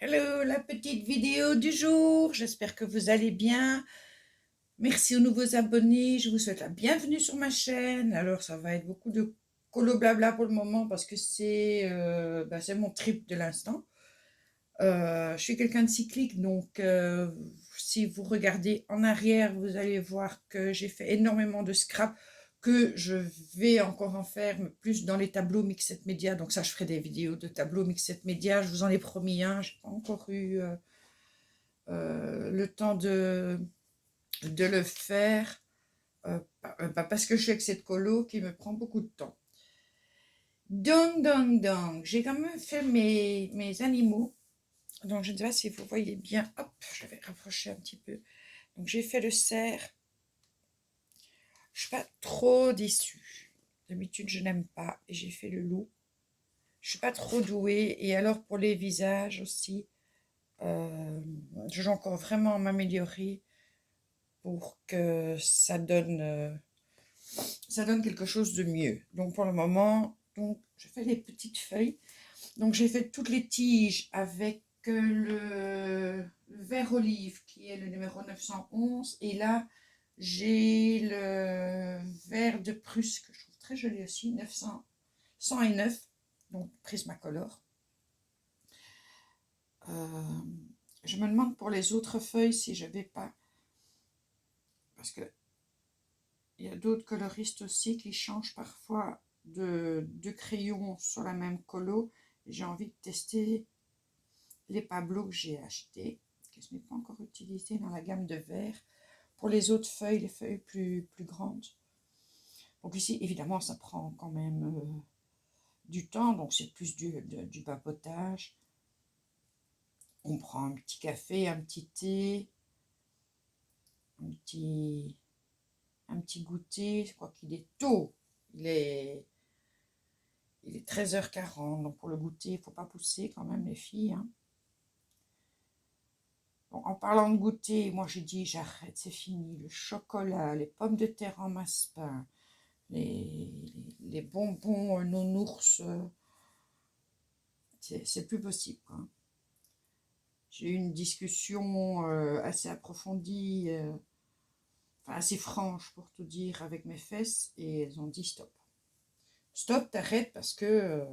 Hello, la petite vidéo du jour. J'espère que vous allez bien. Merci aux nouveaux abonnés. Je vous souhaite la bienvenue sur ma chaîne. Alors, ça va être beaucoup de colo blabla pour le moment parce que c'est mon trip de l'instant. Je suis quelqu'un de cyclique, donc si vous regardez en arrière, vous allez voir que j'ai fait énormément de scrap, que je vais encore en faire, mais plus dans les tableaux Mixed Media. Donc ça, je ferai des vidéos de tableaux Mixed Media. Je vous en ai promis un. Je n'ai pas encore eu le temps de le faire, pas parce que je suis avec cette colo qui me prend beaucoup de temps. Donc, j'ai quand même fait mes animaux. Donc, je ne sais pas si vous voyez bien. Hop, je vais rapprocher un petit peu. Donc, j'ai fait le cerf. Je ne suis pas trop déçue. D'habitude, je n'aime pas. Et j'ai fait le loup. Je ne suis pas trop douée. Et alors, pour les visages aussi, je vais encore vraiment m'améliorer pour que ça donne quelque chose de mieux. Donc, pour le moment, je fais les petites feuilles. Donc, j'ai fait toutes les tiges avec le vert olive qui est le numéro 911. Et là, j'ai le vert de Prusse que je trouve très joli aussi, 900, 109, donc Prismacolor. Je me demande pour les autres feuilles si je vais pas, parce que il y a d'autres coloristes aussi qui changent parfois de crayon sur la même colo. J'ai envie de tester les Pablo que j'ai achetés, que je n'ai pas encore utilisé dans la gamme de vert, pour les autres feuilles, les feuilles plus grandes. Donc ici, évidemment, ça prend quand même du temps, donc c'est plus du papotage. On prend un petit café, un petit thé, un petit goûter. Je crois qu'il est tôt. Il est 13h40, donc pour le goûter, il ne faut pas pousser quand même les filles. Hein. Bon, en parlant de goûter, moi j'ai dit j'arrête, c'est fini. Le chocolat, les pommes de terre en massepain, les bonbons nounours, c'est plus possible. Hein. J'ai eu une discussion assez approfondie, enfin assez franche pour tout dire, avec mes fesses et elles ont dit stop. Stop, t'arrêtes parce que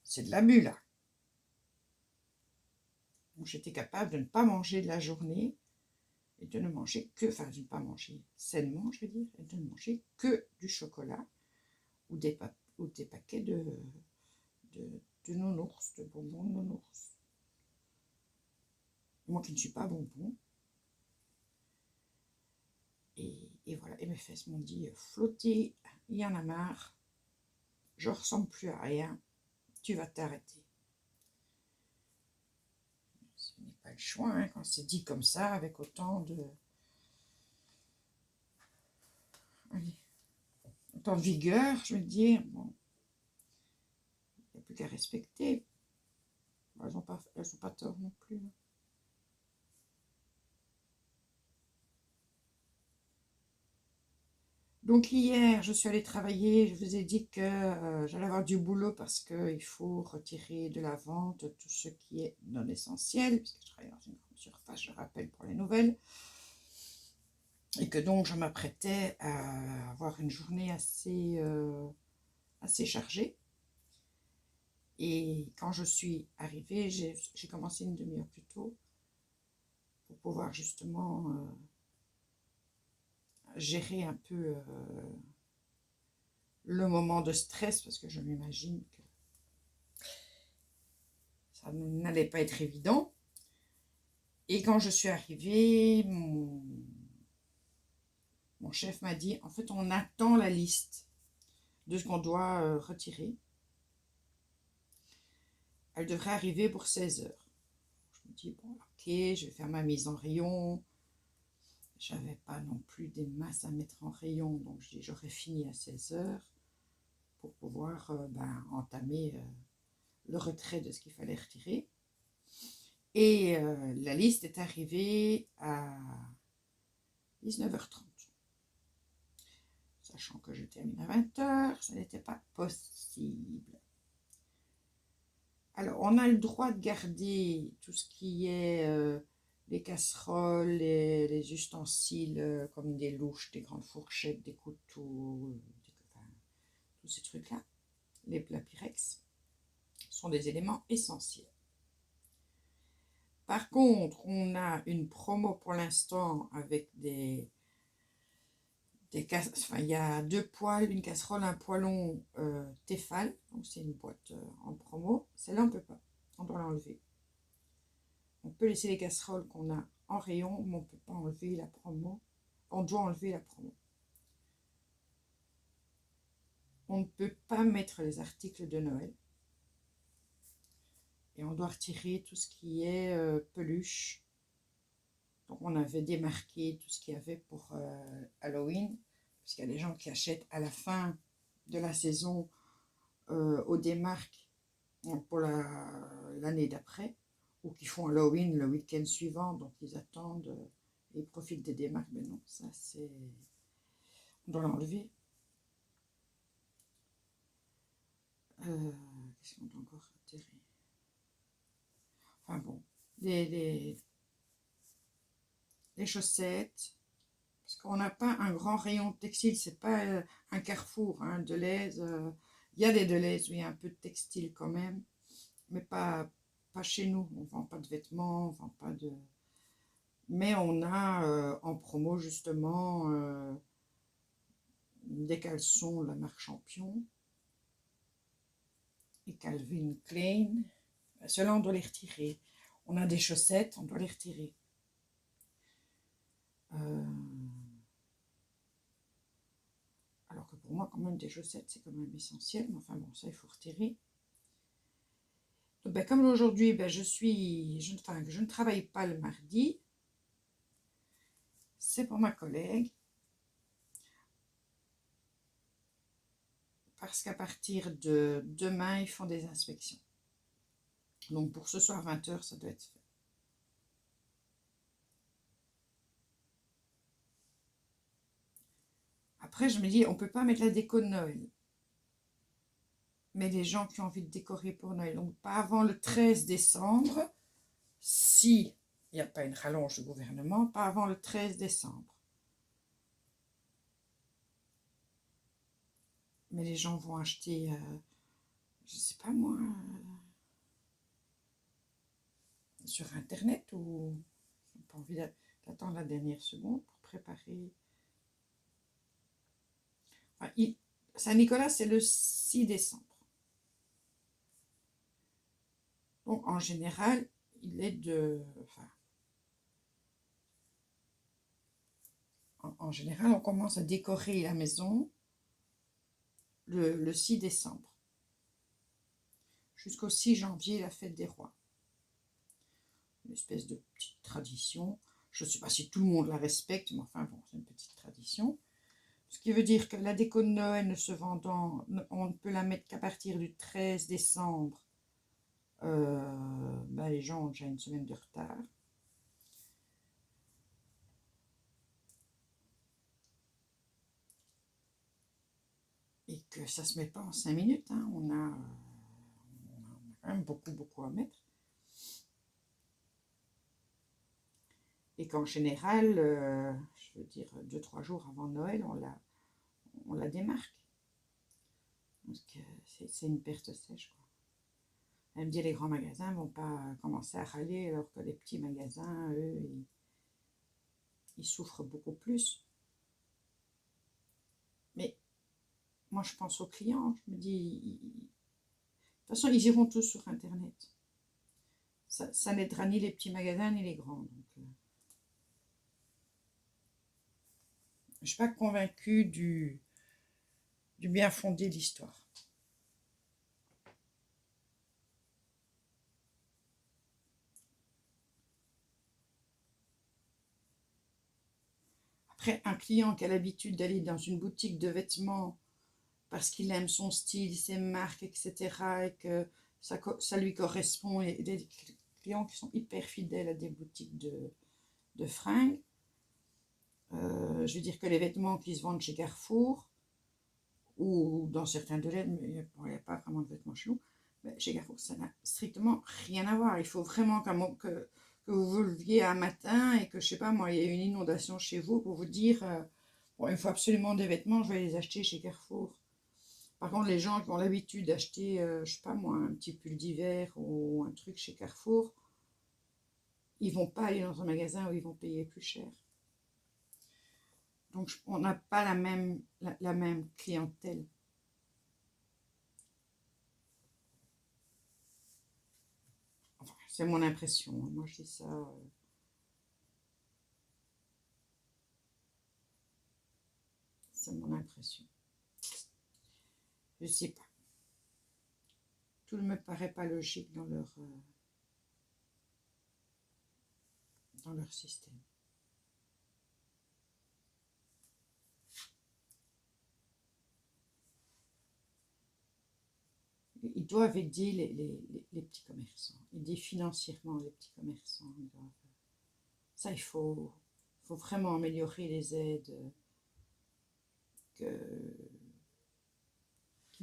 c'est de l'abus là. Donc j'étais capable de ne pas manger de la journée et de ne manger que, enfin de ne pas manger sainement, je veux dire, et de ne manger que du chocolat ou des paquets de nounours, de bonbons de nounours. Moi qui ne suis pas bonbon. Et voilà, et mes fesses m'ont dit flotter, il y en a marre, je ressemble plus à rien, tu vas t'arrêter. Ce n'est pas le choix hein, quand c'est dit comme ça, avec autant de vigueur, je veux dire, bon, il n'y a plus qu'à respecter. Bon, elles n'ont pas tort non plus. Hein. Donc hier, je suis allée travailler, je vous ai dit que j'allais avoir du boulot parce qu'il faut retirer de la vente tout ce qui est non essentiel, puisque je travaille dans une grande surface, je rappelle pour les nouvelles, et que donc je m'apprêtais à avoir une journée assez chargée. Et quand je suis arrivée, j'ai commencé une demi-heure plus tôt pour pouvoir justement gérer un peu le moment de stress, parce que je m'imagine que ça n'allait pas être évident. Et quand je suis arrivée, mon chef m'a dit, en fait, on attend la liste de ce qu'on doit retirer. Elle devrait arriver pour 16 heures. Je me dis, bon, ok, je vais faire ma mise en rayon. J'avais pas non plus des masses à mettre en rayon, donc je dis, j'aurais fini à 16 heures pour pouvoir entamer le retrait de ce qu'il fallait retirer. Et la liste est arrivée à 19h30. Sachant que je termine à 20h, ça n'était pas possible. Alors, on a le droit de garder tout ce qui est les casseroles, les ustensiles comme des louches, des grandes fourchettes, des couteaux, enfin, tous ces trucs-là. Les plats Pyrex sont des éléments essentiels. Par contre, on a une promo pour l'instant avec enfin, il y a 2 poêles, une casserole, un poêlon Tefal, donc c'est une boîte en promo. Celle-là, on ne peut pas, on doit l'enlever. On peut laisser les casseroles qu'on a en rayon, mais on ne peut pas enlever la promo. On doit enlever la promo. On ne peut pas mettre les articles de Noël. Et on doit retirer tout ce qui est peluche. Donc on avait démarqué tout ce qu'il y avait pour Halloween, parce qu'il y a des gens qui achètent à la fin de la saison au démarque pour l'année d'après, ou qui font Halloween le week-end suivant, donc ils attendent et ils profitent des démarques. Mais non, ça c'est... On doit l'enlever. Qu'est-ce qu'on doit encore retirer? Enfin bon, les chaussettes, parce qu'on n'a pas un grand rayon textile, c'est pas un carrefour hein, Delhaize. Il y a des Delhaize, oui, un peu de textile quand même, mais pas chez nous. On ne vend pas de vêtements, on vend pas de... Mais on a en promo justement des caleçons, la marque Champion, et Calvin Klein. Ceux-là, on doit les retirer. On a des chaussettes, on doit les retirer. Alors que pour moi, quand même, des chaussettes, c'est quand même essentiel. Mais enfin bon, ça, il faut retirer. Donc, ben, comme aujourd'hui, ben, je ne travaille pas le mardi. C'est pour ma collègue. Parce qu'à partir de demain, ils font des inspections. Donc pour ce soir, 20h, ça doit être fait. Après, je me dis, on ne peut pas mettre la déco de Noël. Mais les gens qui ont envie de décorer pour Noël, donc pas avant le 13 décembre, si il n'y a pas une rallonge du gouvernement, pas avant le 13 décembre. Mais les gens vont acheter, je ne sais pas moi, sur Internet ou ils n'ont pas envie d'attendre la dernière seconde pour préparer. Enfin, Saint-Nicolas, c'est le 6 décembre. Donc, en général, il est de... Enfin, en général, on commence à décorer la maison le 6 décembre. Jusqu'au 6 janvier, la fête des rois. Une espèce de petite tradition. Je ne sais pas si tout le monde la respecte, mais enfin bon, c'est une petite tradition. Ce qui veut dire que la déco de Noël ne se vendant, on ne peut la mettre qu'à partir du 13 décembre. Ben les gens ont déjà une semaine de retard. Et que ça ne se met pas en 5 minutes. Hein. On a quand même beaucoup à mettre. Et qu'en général, je veux dire, 2-3 jours avant Noël, on la démarque. Donc c'est une perte sèche, quoi. Elle me dit les grands magasins ne vont pas commencer à râler alors que les petits magasins, eux, ils souffrent beaucoup plus. Mais moi, je pense aux clients. Je me dis, de toute façon, ils iront tous sur Internet. Ça n'aidera ni les petits magasins ni les grands. Donc, je ne suis pas convaincue du bien fondé de l'histoire. Après, un client qui a l'habitude d'aller dans une boutique de vêtements parce qu'il aime son style, ses marques, etc., et que ça lui correspond, et des clients qui sont hyper fidèles à des boutiques de fringues, je veux dire que les vêtements qui se vendent chez Carrefour, ou dans certains Delhaize, mais il n'y a pas vraiment de vêtements chez nous, Mais chez Carrefour, ça n'a strictement rien à voir. Il faut vraiment que vous vous leviez un matin et que, je sais pas moi, il y a une inondation chez vous pour vous dire bon, il faut absolument des vêtements, je vais les acheter chez Carrefour. Par contre, les gens qui ont l'habitude d'acheter, je sais pas moi, un petit pull d'hiver ou un truc chez Carrefour, ils vont pas aller dans un magasin où ils vont payer plus cher. Donc, on n'a pas la même clientèle. Enfin, c'est mon impression. Moi, je dis ça. C'est mon impression. Je sais pas. Tout ne me paraît pas logique dans leur système. Ils doivent aider les petits commerçants, aider financièrement les petits commerçants. Ça, faut vraiment améliorer les aides qui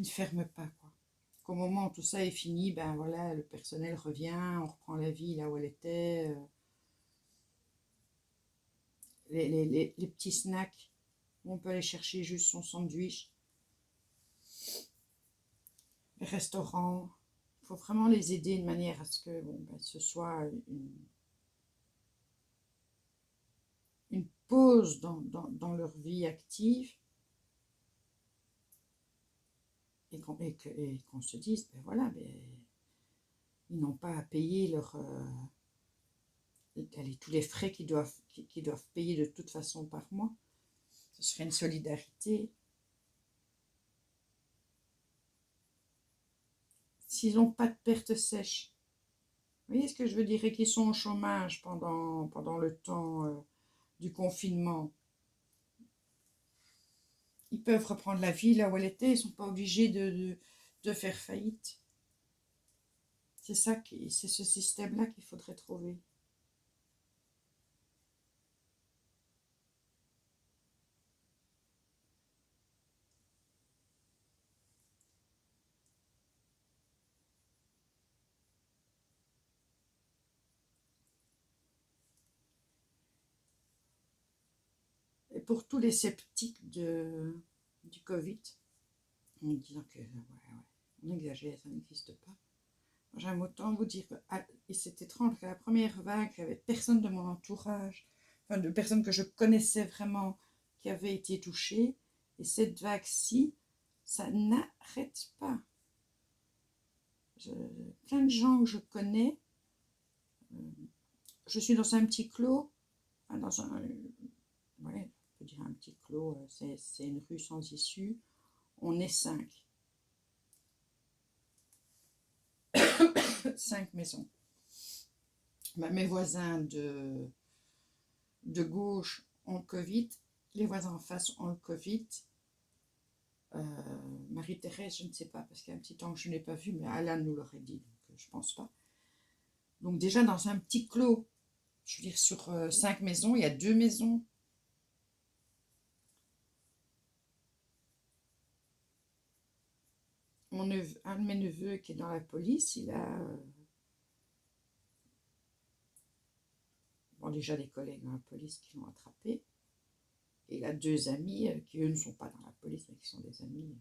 ne ferment pas, quoi. Qu'au moment où tout ça est fini, ben voilà, le personnel revient, on reprend la vie là où elle était. Les petits snacks, on peut aller chercher juste son sandwich. Les restaurants, il faut vraiment les aider de manière à ce que bon, ben, ce soit une pause dans leur vie active et qu'on se dise, ben voilà, ben, ils n'ont pas à payer tous les frais qu'ils doivent payer de toute façon par mois. Ce serait une solidarité. S'ils n'ont pas de perte sèche, vous voyez ce que je veux dire, et qu'ils sont au chômage pendant le temps du confinement, ils peuvent reprendre la vie là où elle était, ils ne sont pas obligés de faire faillite. C'est ce système-là qu'il faudrait trouver. Et pour tous les sceptiques du Covid, en disant que on exagère, ça n'existe pas. J'aime autant vous dire que, et c'est étrange, qu'à la première vague, il n'y avait personne de mon entourage, enfin de personnes que je connaissais vraiment qui avaient été touchées. Et cette vague-ci, ça n'arrête pas. Plein de gens que je connais, je suis dans un petit clos, enfin dans un, ouais, on peut dire un petit clos, c'est une rue sans issue, on est 5. 5 maisons. Mes voisins de gauche ont le Covid, les voisins en face ont le Covid. Marie-Thérèse, je ne sais pas, parce qu'il y a un petit temps que je ne l'ai pas vue, mais Alan nous l'aurait dit, donc je ne pense pas. Donc déjà dans un petit clos, je veux dire sur 5 maisons, il y a 2 maisons. Un de mes neveux qui est dans la police, il a déjà des collègues dans la police qui l'ont attrapé. Et il a 2 amis qui, eux, ne sont pas dans la police, mais qui sont des amis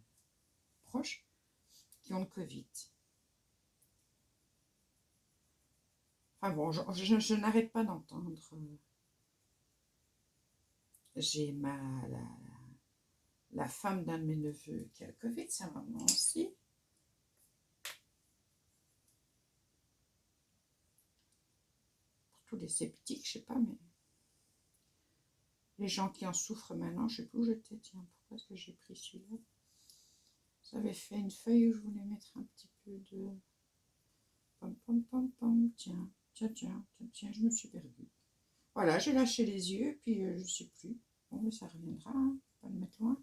proches, qui ont le Covid. Enfin bon, je n'arrête pas d'entendre. J'ai la femme d'un de mes neveux qui a le Covid, sa maman aussi. Pour tous les sceptiques, je sais pas, mais les gens qui en souffrent maintenant, je sais plus où j'étais, tiens, pourquoi est-ce que j'ai pris celui-là? J'avais fait une feuille où je voulais mettre un petit peu de... Pom, pom, pom, pom, tiens, je me suis perdue. Voilà, j'ai lâché les yeux, puis je ne sais plus. Bon, mais ça reviendra, hein, pas le mettre loin.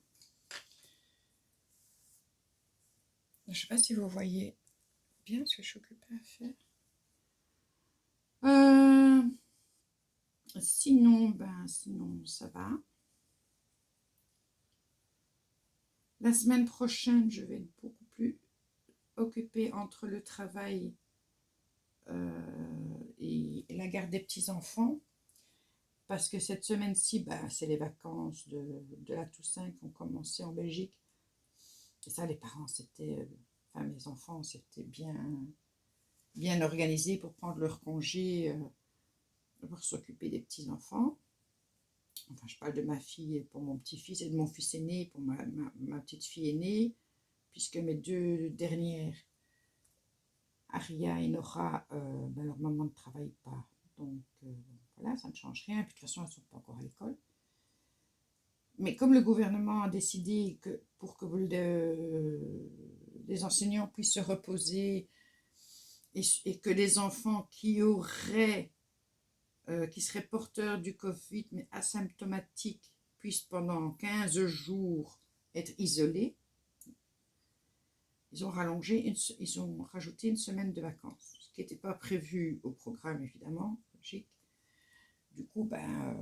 Je ne sais pas si vous voyez bien ce que je suis occupée à faire. Sinon, ça va. La semaine prochaine, je vais être beaucoup plus occupée entre le travail et la garde des petits-enfants, parce que cette semaine-ci, ben, c'est les vacances de la Toussaint qui ont commencé en Belgique. Et ça, les parents, enfin mes enfants, c'était bien organisé pour prendre leur congé, pour s'occuper des petits-enfants. Enfin, je parle de ma fille pour mon petit-fils et de mon fils aîné pour ma petite fille aînée, puisque mes deux dernières, Aria et Nora, ben, leur maman ne travaille pas. Donc voilà, ça ne change rien. Puis de toute façon, elles ne sont pas encore à l'école. Mais comme le gouvernement a décidé que pour que les enseignants puissent se reposer et que les enfants qui seraient porteurs du Covid mais asymptomatiques puissent pendant 15 jours être isolés, ils ont rajouté une semaine de vacances, ce qui n'était pas prévu au programme évidemment, logique. Du coup, ben,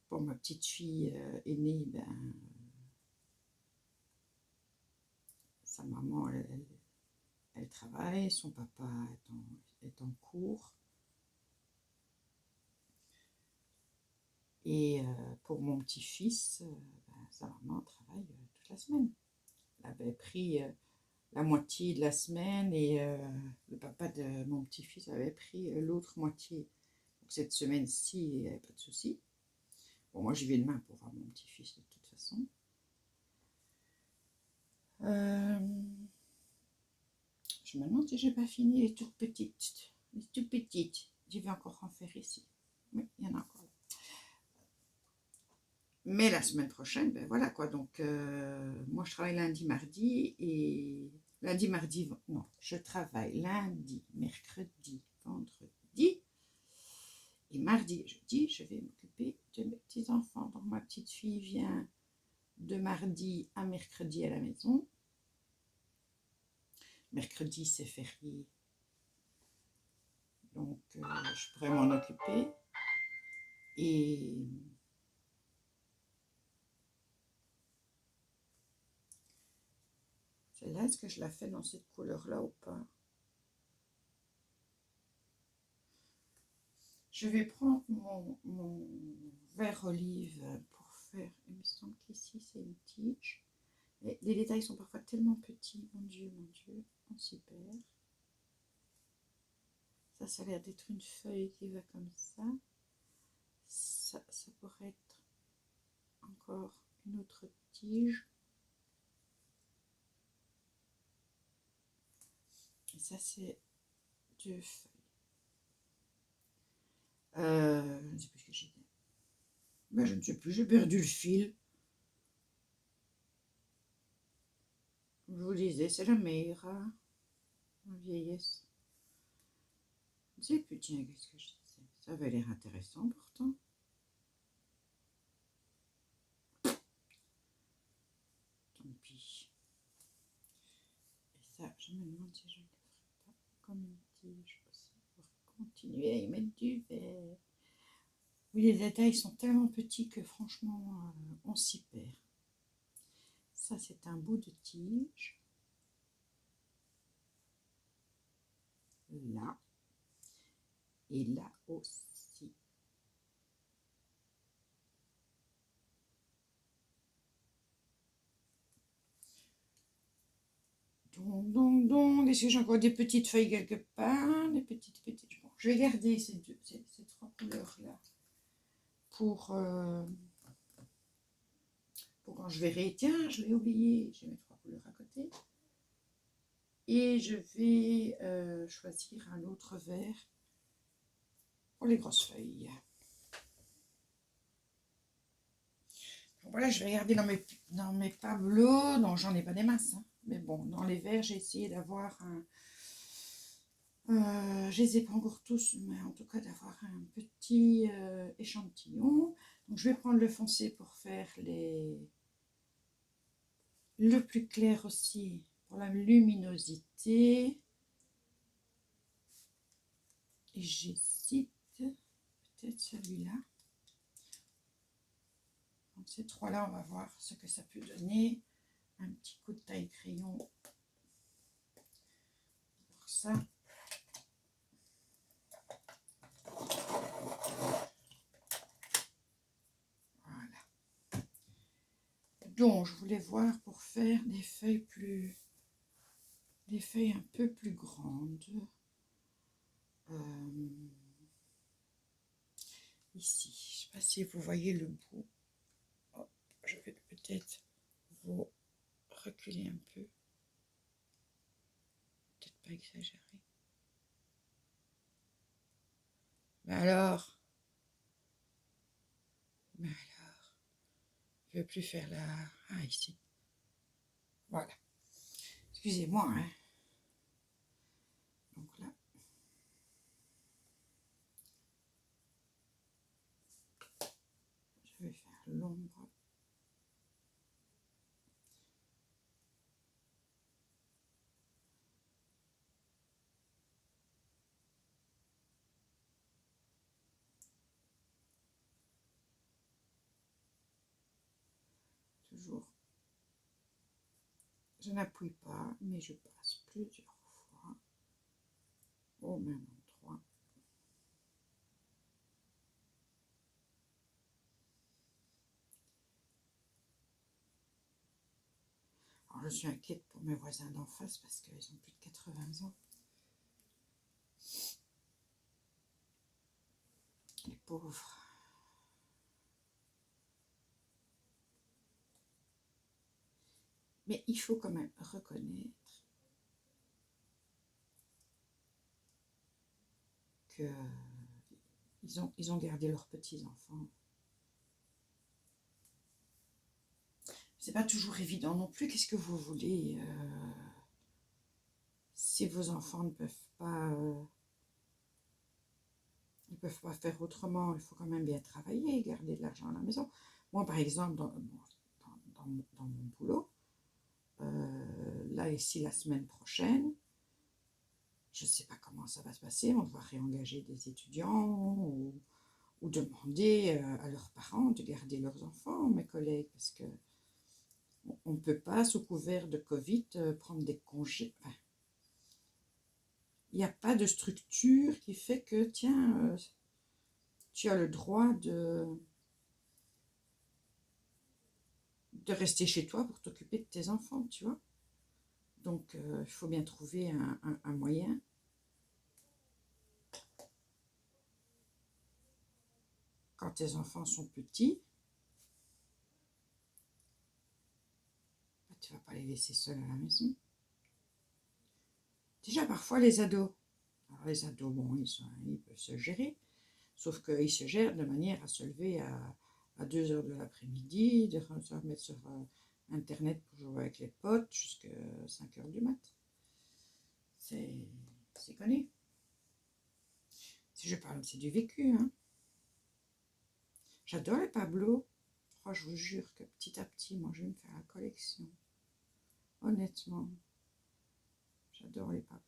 pour ma petite fille aînée, ben, sa maman, elle travaille, son papa est en cours. Et pour mon petit-fils, ben, sa maman travaille toute la semaine. Elle avait pris la moitié de la semaine et le papa de mon petit-fils avait pris l'autre moitié. Donc cette semaine-ci, il n'y avait pas de souci. Bon, moi, j'y vais demain pour voir mon petit-fils de toute façon. Je me demande si j'ai pas fini les toutes petites. Les toutes petites. Je vais encore en faire ici. Oui, il y en a encore. Mais la semaine prochaine, ben voilà quoi. Donc, moi, je travaille lundi, mardi et lundi, mardi, non, je travaille lundi, mercredi, vendredi et mardi et jeudi, je vais m'occuper de mes petits-enfants. Donc, ma petite fille vient de mardi à mercredi à la maison. Mercredi, c'est férié. Donc, je pourrais m'en occuper. Et celle-là, est-ce que je la fais dans cette couleur-là ou pas? Je vais prendre mon vert olive pour faire, il me semble qu'ici c'est une tige. Et les détails sont parfois tellement petits, mon Dieu, on s'y perd. Ça a l'air d'être une feuille qui va comme ça. Ça pourrait être encore une autre tige. Et ça c'est deux feuilles. Je ne sais plus ce que j'ai dit. Ben, je ne sais plus, j'ai perdu le fil. Je vous disais, c'est la meilleure en vieillesse. Je ne sais plus, tiens, qu'est-ce que je disais? Ça avait l'air intéressant pourtant. Tant pis. Et ça, je me demande si je ne le ferai pas comme une tige aussi pour continuer à y mettre du vert. Oui, les détails sont tellement petits que franchement, on s'y perd. Ça, c'est un bout de tige. Là. Et là aussi. Donc, est-ce que j'ai encore des petites feuilles quelque part? Des petites. Bon, je vais garder ces trois couleurs-là pour quand je verrai. Tiens, je l'ai oublié, j'ai mes trois couleurs à côté. Et je vais choisir un autre vert pour les grosses feuilles. Donc voilà, je vais regarder dans mes tableaux. Non, j'en ai pas des masses. Hein. Mais bon, dans les verts, j'ai essayé d'avoir un... je les ai pas encore tous, mais en tout cas d'avoir un petit échantillon. Donc je vais prendre le foncé pour faire le plus clair aussi pour la luminosité. Et j'hésite peut-être celui-là. Ces trois-là, on va voir ce que ça peut donner. Un petit coup de taille-crayon pour ça. Voilà. Donc, je voulais voir pour faire des feuilles un peu plus grandes. Ici, je ne sais pas si vous voyez le bout. Oh, je vais peut-être vous reculer un peu. Peut-être pas exagérer. Mais alors, je ne veux plus faire la... Ah, ici. Voilà. Excusez-moi, hein. Donc là, je vais faire l'ombre. Toujours. Je n'appuie pas, mais je passe plusieurs fois au même endroit. Alors, je suis inquiète pour mes voisins d'en face parce qu'ils ont plus de 80 ans. Les pauvres. Mais il faut quand même reconnaître qu'ils ont gardé leurs petits-enfants. C'est pas toujours évident non plus. Qu'est-ce que vous voulez si vos enfants ne peuvent pas... ils ne peuvent pas faire autrement, il faut quand même bien travailler, garder de l'argent à la maison. Moi, par exemple, dans mon boulot, là, ici, la semaine prochaine, je ne sais pas comment ça va se passer, on va réengager des étudiants ou demander à leurs parents de garder leurs enfants, mes collègues, parce que on ne peut pas, sous couvert de Covid, prendre des congés. Enfin, il n'y a pas de structure qui fait que, tiens, tu as le droit de rester chez toi pour t'occuper de tes enfants, tu vois. Donc, il faut bien trouver un moyen. Quand tes enfants sont petits, tu ne vas pas les laisser seuls à la maison. Déjà, parfois, les ados. Alors, les ados, bon, ils peuvent se gérer. Sauf qu'ils se gèrent de manière à se lever à 2 heures de l'après-midi, de se remettre sur Internet pour jouer avec les potes jusqu'à 5 heures du mat. C'est connu. Si je parle, c'est du vécu. Hein. J'adore les Pablo. Oh, je vous jure que petit à petit, moi, je vais me faire la collection. Honnêtement, j'adore les Pablo.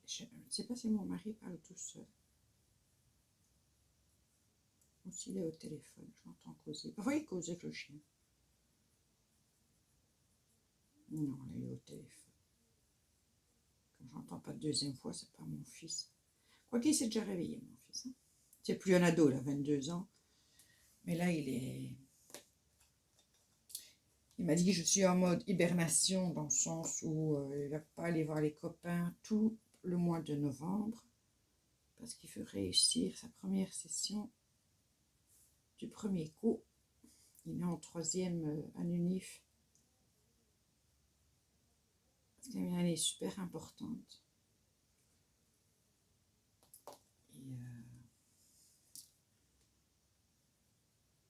Je ne sais pas si mon mari parle tout seul. Ou s'il est au téléphone, je l'entends causer. Parfois, il cause avec le chien. Non, il est au téléphone. Comme je n'entends pas de deuxième fois, c'est pas mon fils. Quoi qu'il s'est déjà réveillé, mon fils. Hein. C'est plus un ado, il a 22 ans. Mais là, il m'a dit que je suis en mode hibernation, dans le sens où il ne va pas aller voir les copains tout le mois de novembre, parce qu'il veut réussir sa première session du premier coup. Il est en 3e à l'UNIF. C'est une année super importante.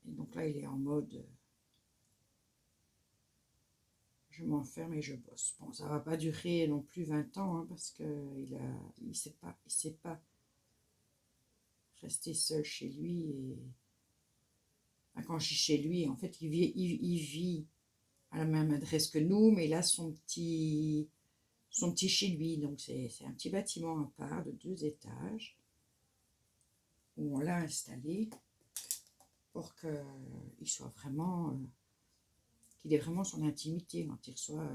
Et donc là, il est en mode... je m'enferme et je bosse. Bon, ça va pas durer non plus 20 ans, hein, parce qu'il sait pas rester seul chez lui. Et enfin, quand je suis chez lui, en fait, il vit à la même adresse que nous, mais il a son petit son petit chez lui. Donc c'est un petit bâtiment à part de 2 étages où on l'a installé pour qu'il soit vraiment, qu'il ait vraiment son intimité quand il reçoit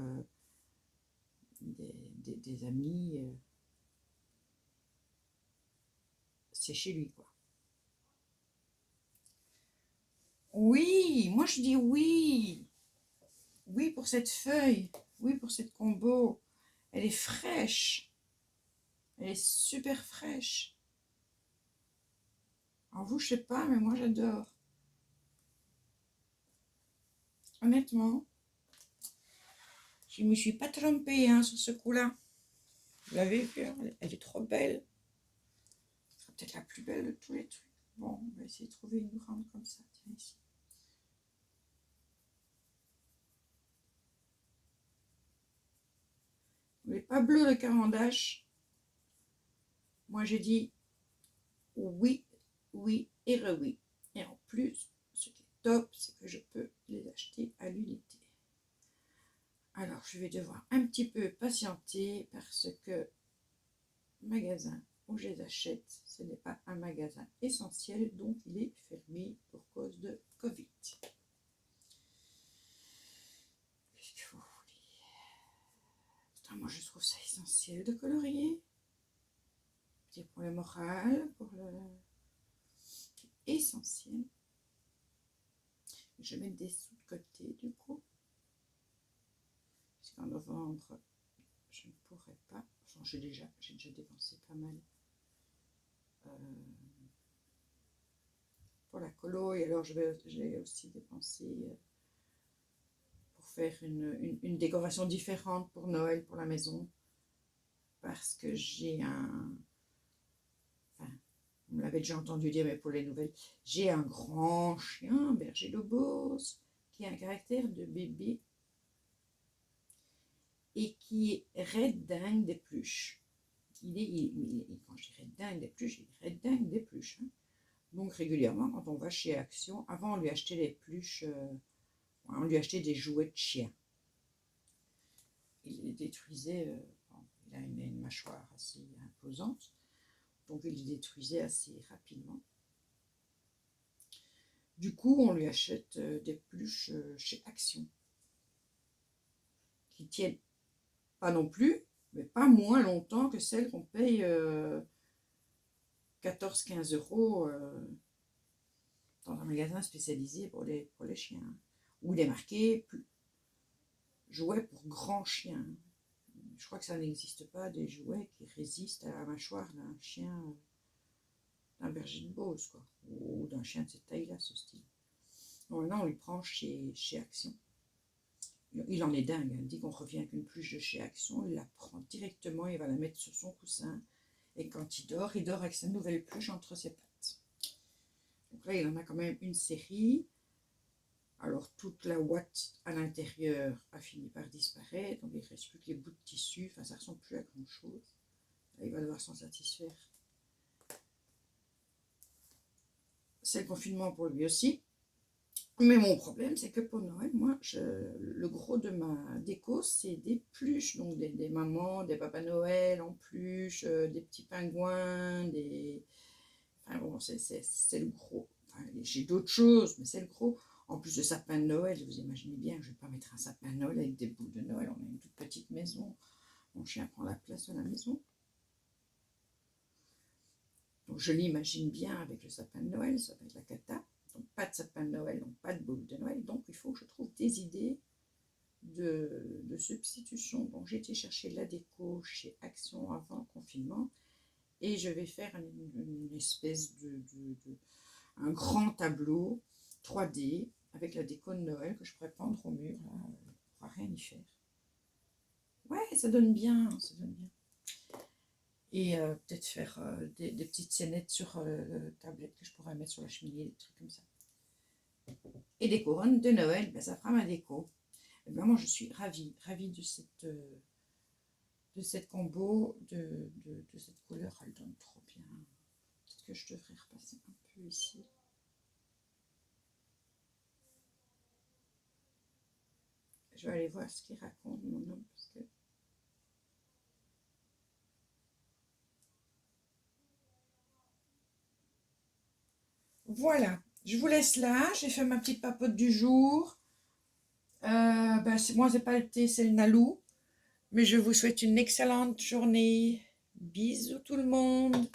des amis. C'est chez lui, quoi. Oui, moi je dis oui. Oui pour cette feuille. Oui pour cette combo. Elle est fraîche. Elle est super fraîche. Alors vous, je sais pas, mais moi j'adore. Honnêtement, je me suis pas trompée hein, sur ce coup-là. Vous l'avez vu, elle est trop belle. C'est peut-être la plus belle de tous les trucs. Bon, on va essayer de trouver une grande comme ça. Tiens, ici. Les pas bleus de Cavendish. Moi j'ai dit oui, oui et re-oui. Et en plus, ce qui est top, c'est que je peux les acheter à l'unité. Alors, je vais devoir un petit peu patienter parce que magasin où je les achète, ce n'est pas un magasin essentiel, donc il est fermé pour cause de Covid. Qu'est-ce que vous voulez? Putain, moi, je trouve ça essentiel de colorier. C'est pour le moral, pour le... essentiel. Je vais mettre des sous de côté, du coup. Parce qu'en novembre, je ne pourrais pas. Enfin, j'ai déjà dépensé pas mal pour la colo. Et alors, j'ai aussi dépensé pour faire une décoration différente pour Noël, pour la maison. Parce que j'ai un... Enfin, vous me l'avez déjà entendu dire, mais pour les nouvelles, j'ai un grand chien, berger lobos, qui a un caractère de bébé et qui est raide dingue des pluches. Quand je dis raide dingue des pluches, il est raide dingue des pluches. Hein. Donc régulièrement, quand on va chez Action, avant on lui achetait les pluches, on lui achetait des jouets de chien. Il les détruisait, il a une mâchoire assez imposante, donc il les détruisait assez rapidement. Du coup, on lui achète des peluches chez Action, qui tiennent pas non plus, mais pas moins longtemps que celles qu'on paye 14-15 euros dans un magasin spécialisé pour les chiens. Où il est marqué jouets pour grands chiens. Je crois que ça n'existe pas des jouets qui résistent à la mâchoire d'un chien, d'un berger de Beauce, quoi, ou d'un chien de cette taille-là, ce style. Donc maintenant, on lui prend chez Action. Il en est dingue, il dit qu'on revient avec une peluche de chez Action, il la prend directement, il va la mettre sur son coussin, et quand il dort avec sa nouvelle peluche entre ses pattes. Donc là, il en a quand même une série. Alors toute la ouate à l'intérieur a fini par disparaître, donc il ne reste plus que les bouts de tissu, enfin ça ne ressemble plus à grand chose. Là, il va devoir s'en satisfaire. C'est le confinement pour lui aussi. Mais mon problème, c'est que pour Noël, moi, le gros de ma déco, c'est des pluches, donc des mamans, des papas Noël en pluche, des petits pingouins, des... Enfin bon, c'est le gros. Enfin, j'ai d'autres choses, mais c'est le gros. En plus de sapin de Noël, vous imaginez bien que je ne vais pas mettre un sapin de Noël avec des boules de Noël. On a une toute petite maison. Mon chien prend la place de la maison. Donc je l'imagine bien avec le sapin de Noël, ça va être la cata. Donc pas de sapin de Noël, donc pas de boule de Noël. Donc il faut que je trouve des idées de substitution. Donc j'ai été chercher la déco chez Action avant le confinement. Et je vais faire une espèce un grand tableau 3D avec la déco de Noël que je pourrais pendre au mur. Là, on ne pourra rien y faire. Ouais, ça donne bien, ça donne bien. Et peut-être faire des petites scénettes sur tablette que je pourrais mettre sur la cheminée, des trucs comme ça. Et des couronnes de Noël, ben, ça fera ma déco. Et ben, moi, je suis ravie de cette combo, de cette couleur. Elle donne trop bien. Peut-être que je devrais repasser un peu ici. Je vais aller voir ce qu'il raconte, mon homme, parce que Voilà, je vous laisse là. J'ai fait ma petite papote du jour. Moi, c'est pas le thé, c'est le Nalou. Mais je vous souhaite une excellente journée. Bisous tout le monde.